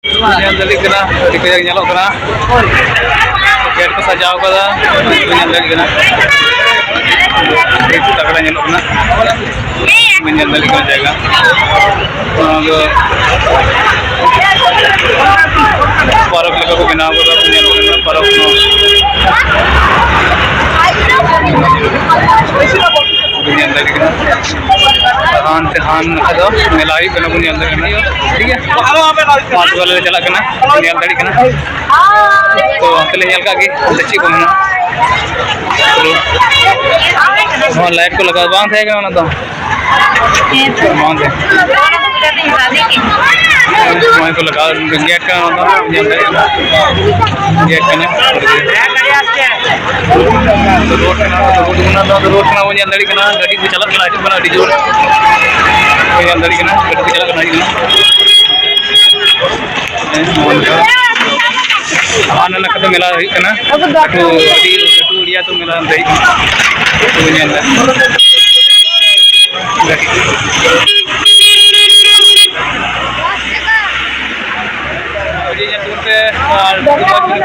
Yang dari kena di kaya nyalok kena gate ko sajaw kada yang dari kena itu tak kena nyalok kena yang dari kena jaga parok leka ko binaw kada nyalok kena parok yang dari kena han ada melai kena yang dari kena ठीक है पांच वाले चला कना nil दाड़ी कना तो तले नियल का के अच्छी को ना तो लाइट को लगा बांध है ना तो बांध है मैं को लगा गेट का ना तो नियल दाड़ी गेट कने तो रोड ना वो नियल दाड़ी कना गाड़ी को चला कना बना डी जोर नियल दाड़ी कना गाड़ी को चला कना आना लगा तो मिला है ना तो उड़िया तो मिला है तो नहीं है ये टूर पे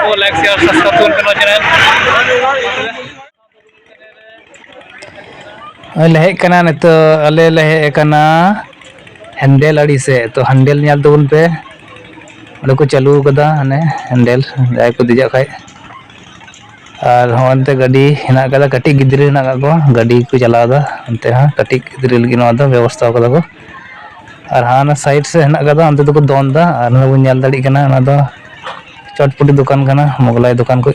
को लाइक शेयर सब्सक्राइब करना चैनल लहे कना न तो अले लहे कना हैंडल अड़ी से तो हैंडल नियाल तो उन पे को चालू कदा हने हैंडल जाय को दिजा खाय और होनते गाड़ी हिना कदा कटी गिद्रे हिना को गाड़ी को चलादा अंते हां कटी गिद्रे लगी नवा दा व्यवस्था कदा को और हां साइड से हिना कदा अंते तो दोंदा और ना वो ᱧᱮᱞ दाड़ी कना ना दो चटपटी दुकान कना मोगलाई दुकान को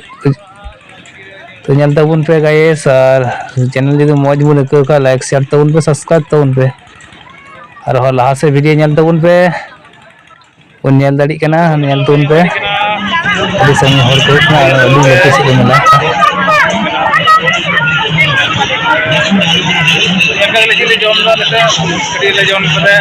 तो ᱧᱮᱞ ताबुन पे गाइस और चैनल जदि मौज बुन को का लाइक शेयर ताबुन पे सब्सक्राइब ताबुन पे और हो लहा से वीडियो ᱧᱮल ताबुन पे उन ᱧᱮल दाड़ी कना ᱧᱮल तुन पे अभी संग हर को अभी लेते से मिला एकले जिले जोम दा लेते कड़ी ले जोम पते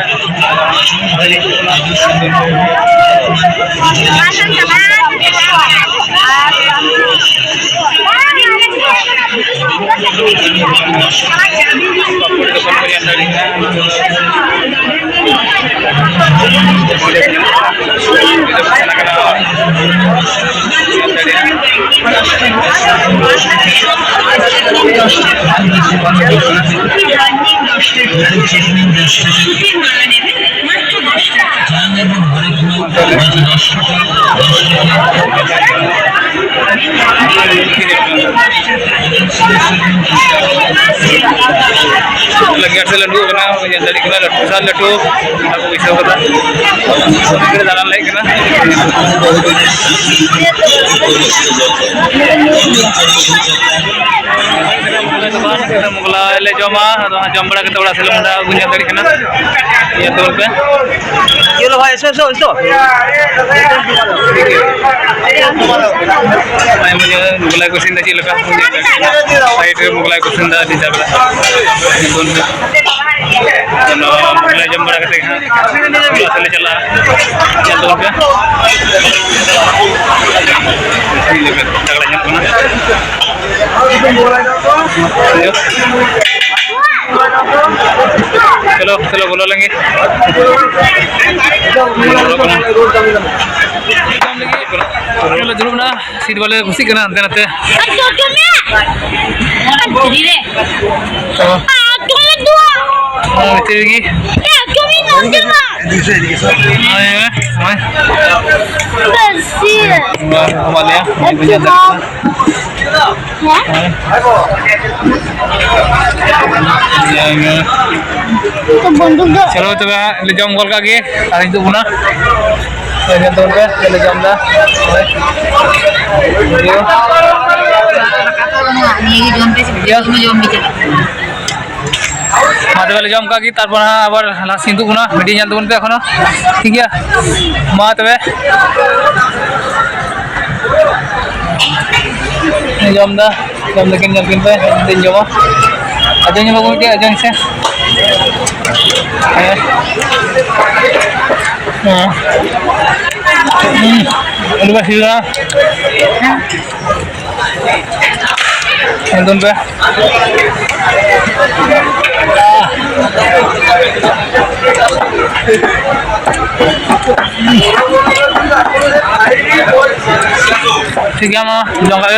लगे से लड्डू बना yang dari kena lड्डू सा Laddu aku bisa kata kita jalan lagi kena kita मुगला ले जमा जम बड़ा के तोड़ा से मुंडा गुंजा dari kena ये तोड़ पे ये लो भाई इसो मैं मुझे मुगला को सिंदा जी लगा साइड में मुगला को सिंदा दी जाबला तो मुगला जम बड़ा के चला चला चल दो पे ये ले तगड़ा जम ना चलो चलो बोलो लेंगे जरूर ना सीट वाले खुशी करना अंदर आते चलो तो ले जम गोल का गे आर हिंदू बुना तो ले जम दा ये जम पे वीडियोस में जम भी चला माते वाले जम का गे तारपर आबार लास्ट हिंदू बुना वीडियो ᱧᱮᱞ तबन पे एखोनो ठीक गया मा तबे जम दा जम लेकिन ᱧᱮᱞ किन पे दिन जमा अजन बाबू के अजन से उनका सीधा तुम पे ठीक है मामा जंगा